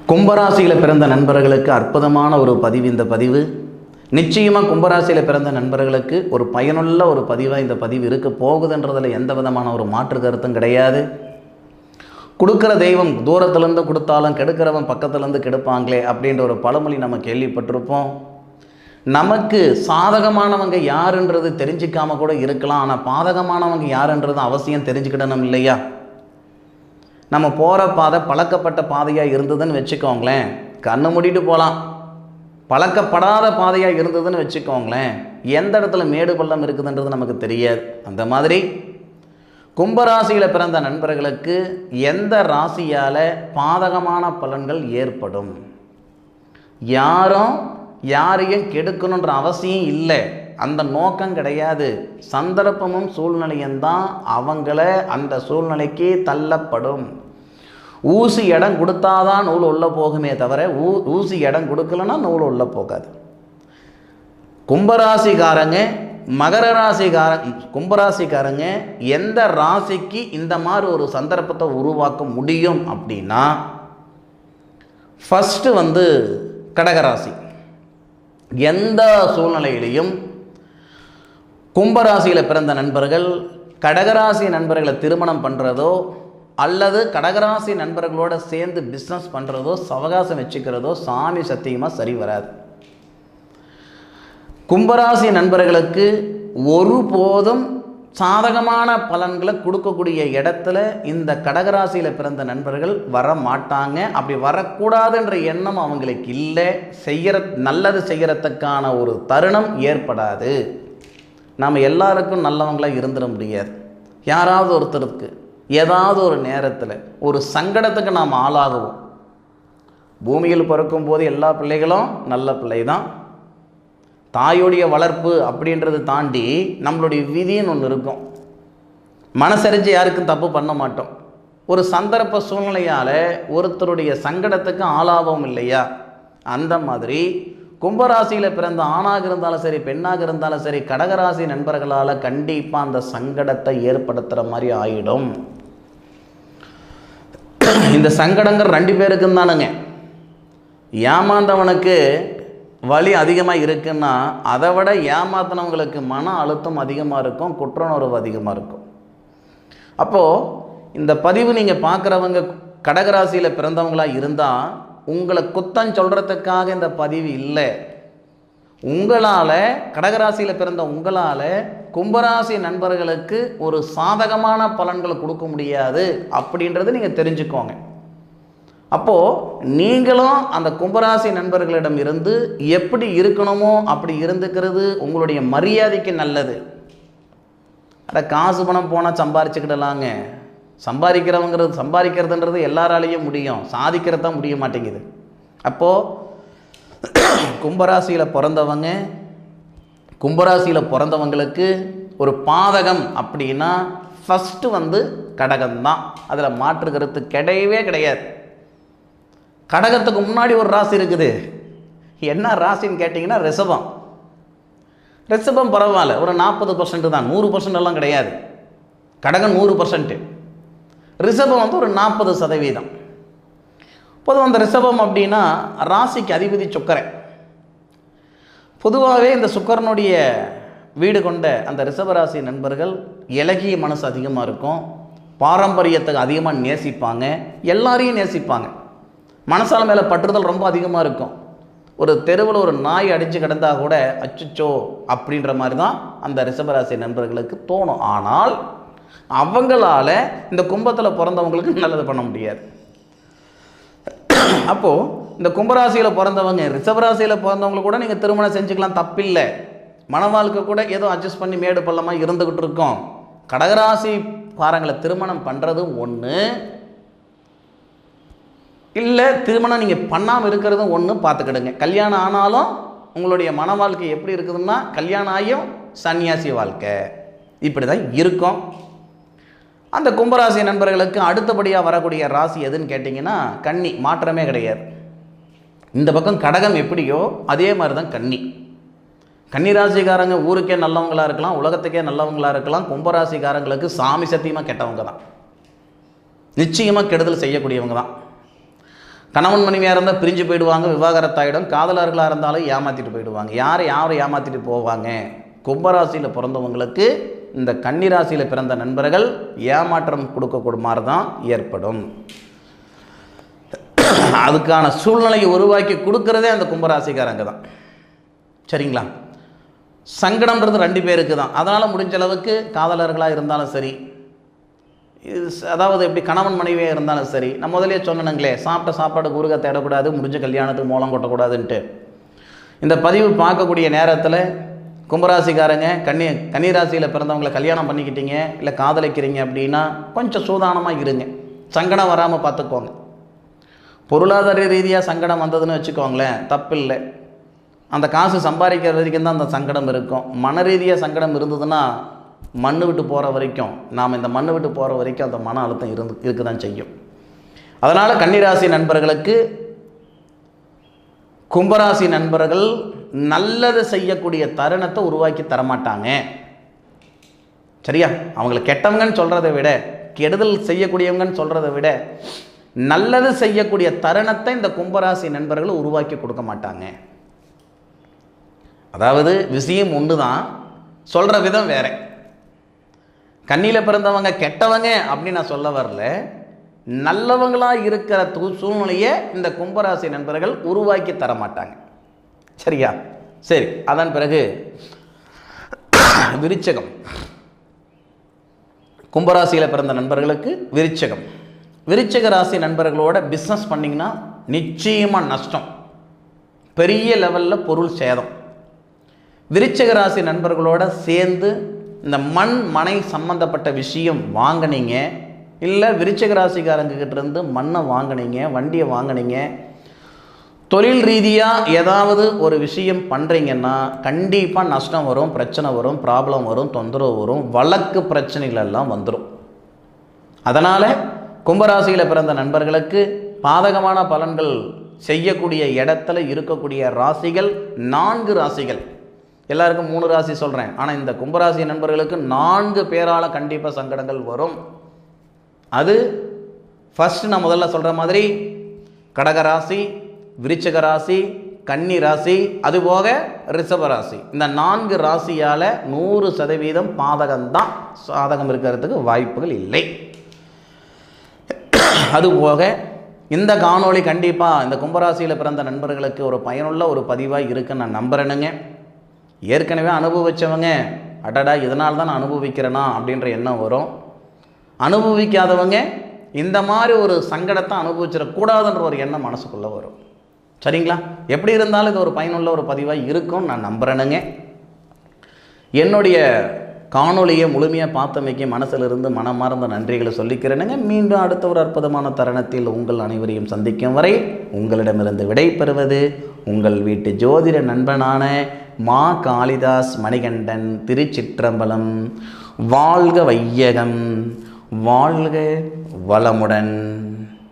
கும்பராசியில் பிறந்த நண்பர்களுக்கு அற்புதமான ஒரு பதிவு இந்த பதிவு. நிச்சயமாக கும்பராசியில் பிறந்த நண்பர்களுக்கு ஒரு பயனுள்ள ஒரு பதிவாக இந்த பதிவு இருக்க போகுதுன்றதில் எந்த விதமான ஒரு மாற்று கருத்தும் கிடையாது. கொடுக்குற தெய்வம் தூரத்துலேருந்து கொடுத்தாலும் கெடுக்கிறவன் பக்கத்துலேருந்து கெடுப்பாங்களே அப்படின்ற ஒரு பழமொழி நம்ம கேள்விப்பட்டிருப்போம். நமக்கு சாதகமானவங்க யாருன்றது தெரிஞ்சிக்காம கூட இருக்கலாம், ஆனால் பாதகமானவங்க யாருன்றது அவசியம் தெரிஞ்சுக்கிடணும் இல்லையா? நம்ம போகிற பாதை பழக்கப்பட்ட பாதையாக இருந்ததுன்னு வச்சுக்கோங்களேன், கண்ணை மூடிட்டு போகலாம். பழக்கப்படாத பாதையாக இருந்ததுன்னு வச்சுக்கோங்களேன், எந்த இடத்துல மேடு பள்ளம் இருக்குதுன்றது நமக்கு தெரியாது. அந்த மாதிரி கும்பராசியில் பிறந்த நண்பர்களுக்கு எந்த ராசியால் பாதகமான பலன்கள் ஏற்படும், யாரையும் கெடுக்கணுன்ற அவசியம் இல்லை, அந்த நோக்கம் கிடையாது. சந்தர்ப்பமும் சூழ்நிலையும் தான் அவங்கள அந்த சூழ்நிலைக்கு தள்ளப்படும். ஊசி இடம் கொடுத்தாதான் நூல் உள்ள போகுமே தவிர ஊசி இடம் கொடுக்கலன்னா நூல் உள்ள போகாது. கும்பராசிக்காரங்க கும்பராசிக்காரங்க எந்த ராசிக்கு இந்த மாதிரி ஒரு சந்தர்ப்பத்தை உருவாக்க முடியும் அப்படின்னா, ஃபஸ்ட்டு கடகராசி. எந்த சூழ்நிலையிலையும் கும்பராசியில் பிறந்த நண்பர்கள் கடகராசி நண்பர்களை திருமணம் பண்ணுறதோ அல்லது கடகராசி நண்பர்களோடு சேர்ந்து பிஸ்னஸ் பண்ணுறதோ சவகாசம் வச்சுக்கிறதோ சாமி சத்தியமாக சரி வராது. கும்பராசி நண்பர்களுக்கு ஒருபோதும் சாதகமான பலன்களை கொடுக்கக்கூடிய இடத்துல இந்த கடகராசியில் பிறந்த நண்பர்கள் வர மாட்டாங்க. அப்படி வரக்கூடாதுன்ற எண்ணம் அவங்களுக்கு இல்லை. நல்லது செய்கிறதுக்கான ஒரு தருணம் ஏற்படாது. நாம் எல்லாருக்கும் நல்லவங்களாக இருந்துட முடியாது. யாராவது ஒருத்தருக்கு ஏதாவது ஒரு நேரத்தில் ஒரு சங்கடத்துக்கு நாம் ஆளாகுவோம். பூமியில் பிறக்கும் போது எல்லா பிள்ளைகளும் நல்ல பிள்ளை தான். தாயுடைய வளர்ப்பு அப்படின்றத தாண்டி நம்மளுடைய விதின்னு ஒன்று இருக்கும். மனசரிஞ்சு யாருக்கும் தப்பு பண்ண மாட்டோம். ஒரு சந்தர்ப்ப சூழ்நிலையால் ஒருத்தருடைய சங்கடத்துக்கு ஆளாகவும் இல்லையா? அந்த மாதிரி கும்பராசியில் பிறந்த ஆணாக இருந்தாலும் சரி பெண்ணாக இருந்தாலும் சரி கடகராசி நண்பர்களால் கண்டிப்பாக அந்த சங்கடத்தை ஏற்படுத்துகிற மாதிரி ஆயிடும். இந்த சங்கடங்கள் ரெண்டு பேருக்கும் தானுங்க. ஏமாந்தவனுக்கு வலி அதிகமாக இருக்குன்னா அதை விட ஏமாத்தினவங்களுக்கு மன அழுத்தம் அதிகமாக இருக்கும், குற்றணுறவு அதிகமாக இருக்கும். அப்போது இந்த பதிவு நீங்கள் பார்க்குறவங்க கடகராசியில் பிறந்தவங்களாக இருந்தால் உங்களை குத்தம் சொல்கிறதுக்காக இந்த பதிவு இல்லை. உங்களால் கடகராசியில் பிறந்த உங்களால் கும்பராசி நண்பர்களுக்கு ஒரு சாதகமான பலன்களை கொடுக்க முடியாது அப்படின்றது நீங்கள் தெரிஞ்சுக்கோங்க. அப்போது நீங்களும் அந்த கும்பராசி நண்பர்களிடம் இருந்து எப்படி இருக்கணுமோ அப்படி இருந்துக்கிறது உங்களுடைய மரியாதைக்கு நல்லது. காசு பணம் போனால் சம்பாரிச்சுக்கிடலாங்க. சம்பாதிக்கிறதுன்றது எல்லாராலையும் முடியும், சாதிக்கிறது தான் முடிய மாட்டேங்குது. அப்போது கும்பராசியில் பிறந்தவங்களுக்கு ஒரு பாதகம் அப்படின்னா ஃபஸ்ட்டு கடகம்தான். அதில் மாற்று கருத்து கிடையவே கிடையாது. கடகத்துக்கு முன்னாடி ஒரு ராசி இருக்குது. என்ன ராசின்னு கேட்டிங்கன்னா ரிஷபம். ரிஷபம் பரவாயில்ல, ஒரு 40% தான், 100% கிடையாது. கடகம் 100%, ரிஷபம் ஒரு 40%. பொதுவாக அந்த ரிஷபம் அப்படின்னா ராசிக்கு அதிபதி சுக்கிரன். பொதுவாகவே இந்த சுக்கிரனுடைய வீடு கொண்ட அந்த ரிஷபராசி நண்பர்கள் இலகிய மனசு அதிகமாக இருக்கும், பாரம்பரியத்துக்கு அதிகமாக நேசிப்பாங்க, எல்லாரையும் நேசிப்பாங்க, மனசால மேலே பற்றுதல் ரொம்ப அதிகமாக இருக்கும். ஒரு தெருவில் ஒரு நாய் அடித்து கிடந்தால் கூட அச்சுச்சோ அப்படின்ற மாதிரி தான் அந்த ரிஷபராசி நண்பர்களுக்கு தோணும். ஆனால் அவங்களால இந்த கும்பத்தில் பிறந்தவங்களுக்கு நல்லது பண்ண முடியாது. அப்போது இந்த கும்பராசியில் பிறந்தவங்க ரிஷபராசியில் பிறந்தவங்க கூட நீங்கள் திருமணம் செஞ்சுக்கலாம், தப்பில்லை. மன வாழ்க்கை கூட ஏதோ அட்ஜஸ்ட் பண்ணி மேடு பள்ளமாக இருந்துக்கிட்டு இருக்கோம். கடகராசி பாரங்களை திருமணம் பண்ணுறது ஒன்று, இல்லை திருமணம் நீங்கள் பண்ணாமல் இருக்கிறதும் ஒன்று பார்த்துக்கிடுங்க. கல்யாணம் ஆனாலும் உங்களுடைய மன வாழ்க்கை எப்படி இருக்குதுன்னா கல்யாணம் ஆகியும் சன்னியாசி வாழ்க்கை இப்படி தான் இருக்கும். அந்த கும்பராசி நண்பர்களுக்கு அடுத்தபடியாக வரக்கூடிய ராசி எதுன்னு கேட்டிங்கன்னா கன்னி. மாற்றமே கிடையாது. இந்த பக்கம் கடகம் எப்படியோ அதே மாதிரி தான் கன்னி. கன்னிராசிக்காரங்க ஊருக்கே நல்லவங்களாக இருக்கலாம், உலகத்துக்கே நல்லவங்களாக இருக்கலாம். கும்பராசிக்காரங்களுக்கு சாமி சத்தியமாக கெட்டவங்க தான், நிச்சயமாக கெடுதல் செய்யக்கூடியவங்க தான். கணவன் மனைவியாக இருந்தால் பிரிஞ்சு போயிடுவாங்க, விவாகரத்தாயிடும். காதலர்களாக இருந்தாலும் ஏமாற்றிட்டு போயிடுவாங்க. யாரை ஏமாற்றிட்டு போவாங்க? கும்பராசியில் பிறந்தவங்களுக்கு, இந்த கன்னிராசியில் பிறந்த நண்பர்கள் ஏமாற்றம் கொடுக்கக்கூடிய மாதிரி தான் ஏற்படும். அதுக்கான சூழ்நிலையை உருவாக்கி கொடுக்கறதே அந்த கும்பராசிக்காரங்க தான். சரிங்களா? சங்கடம்ன்றது 2 பேருக்கு தான். அதனால் முடிஞ்ச அளவுக்கு காதலர்களாக இருந்தாலும் சரி, அதாவது எப்படி கணவன் மனைவியாக இருந்தாலும் சரி, நான் முதலே சொன்னனுங்களே, சாப்பிட்ட சாப்பாடு ஊறுக தேடக்கூடாது, முடிஞ்ச கல்யாணத்துக்கு மூலம் கொட்டக்கூடாதுன்ட்டு. இந்த பதிவு பார்க்கக்கூடிய நேரத்தில் கும்பராசிக்காரங்க கன்னிராசியில் பிறந்தவங்களை கல்யாணம் பண்ணிக்கிட்டீங்க, இல்லை காதலிக்கிறீங்க அப்படின்னா கொஞ்சம் சூதானமாக இருங்க. சங்கடம் வராமல் பார்த்துக்கோங்க. பொருளாதார ரீதியாக சங்கடம் வந்ததுன்னு வச்சுக்கோங்களேன், தப்பில்லை. அந்த காசு சம்பாதிக்கிற வரைக்கும் தான் அந்த சங்கடம் இருக்கும். மன ரீதியாக சங்கடம் இருந்ததுன்னா மண்ணு விட்டு போகிற வரைக்கும், நாம் இந்த மண்ணு விட்டு போகிற வரைக்கும் அந்த மன அழுத்தம் இருக்க தான் செய்யும். அதனால் கன்னிராசி நண்பர்களுக்கு, கும்பராசி நண்பர்கள் நல்லது செய்யக்கூடிய தருணத்தை உருவாக்கி தரமாட்டாங்க. சரியா? அவங்களை கெட்டவங்கன்னு சொல்கிறத விட, கெடுதல் செய்யக்கூடியவங்கன்னு சொல்கிறத விட, நல்லது செய்யக்கூடிய தருணத்தை இந்த கும்பராசி நண்பர்கள் உருவாக்கி கொடுக்க மாட்டாங்க. அதாவது விஷயம் ஒன்று தான், சொல்கிற விதம் வேற. கண்ணியில் பிறந்தவங்க கெட்டவங்க அப்படின்னு நான் சொல்ல வரல. நல்லவங்களாக இருக்கிற சூழ்நிலையை இந்த கும்பராசி நண்பர்கள் உருவாக்கி தர மாட்டாங்க. சரியா? சரி, அதன் பிறகு விருச்சகம். கும்பராசியில் பிறந்த நண்பர்களுக்கு விருச்சகம். விருச்சக ராசி நண்பர்களோட பிஸ்னஸ் பண்ணிங்கன்னா நிச்சயமாக நஷ்டம், பெரிய லெவலில் பொருள் சேதம். விருச்சக ராசி நண்பர்களோட சேர்ந்து இந்த மனை சம்பந்தப்பட்ட விஷயம் வாங்கினீங்க, இல்லை விருச்சக ராசிக்காரங்கிட்ட மண்ணை வாங்கினீங்க, வண்டியை வாங்கினீங்க, தொழில் ரீதியாக ஏதாவது ஒரு விஷயம் பண்ணுறீங்கன்னா கண்டிப்பாக நஷ்டம் வரும், பிரச்சனை வரும், ப்ராப்ளம் வரும், தொந்தரவு வரும், வழக்கு பிரச்சனைகளெல்லாம் வந்துடும். அதனால் கும்பராசியில் பிறந்த நண்பர்களுக்கு பாதகமான பலன்கள் செய்யக்கூடிய இடத்துல இருக்கக்கூடிய ராசிகள் 4 ராசிகள். எல்லாருக்கும் 3 ராசி சொல்கிறேன், ஆனால் இந்த கும்பராசி நண்பர்களுக்கு 4 பேரால் கண்டிப்பாக சங்கடங்கள் வரும். அது ஃபஸ்ட்டு நான் முதல்ல சொல்கிற மாதிரி கடகராசி, விருச்சிக ராசி, கன்னி ராசி, அதுபோக ரிஷப ராசி. இந்த 4 ராசியால் 100% பாதகம்தான், சாதகம் இருக்கிறதுக்கு வாய்ப்புகள் இல்லை. அதுபோக இந்த காணொளி கண்டிப்பாக இந்த கும்பராசியில் பிறந்த நண்பர்களுக்கு ஒரு பயனுள்ள ஒரு பதிவாக இருக்குன்னு நான் நம்புகிறேனுங்க. ஏற்கனவே அனுபவித்தவங்க அடடா இதனால் தான் நான் அனுபவிக்கிறேனா அப்படின்ற எண்ணம் வரும். அனுபவிக்காதவங்க இந்த மாதிரி ஒரு சங்கடத்தை அனுபவிச்சிடக்கூடாதுன்ற ஒரு எண்ணம் மனசுக்குள்ளே வரும். சரிங்களா? எப்படி இருந்தாலும் இது ஒரு பயனுள்ள ஒரு பதிவாக இருக்கும்னு நான் நம்புகிறேனுங்க. என்னுடைய காணொலியை முழுமையாக பார்த்தமைக்கு மனசிலிருந்து மனமார்ந்த நன்றிகளை சொல்லிக்கிறேனுங்க. மீண்டும் அடுத்த ஒரு அற்புதமான தருணத்தில் உங்கள் அனைவரையும் சந்திக்கும் வரை உங்களிடமிருந்து விடை பெறுவது உங்கள் வீட்டு ஜோதிட நண்பனான மா காளிதாஸ் மணிகண்டன். திருச்சிற்றம்பலம். வாழ்க வையகம், வாழ்க வளமுடன்.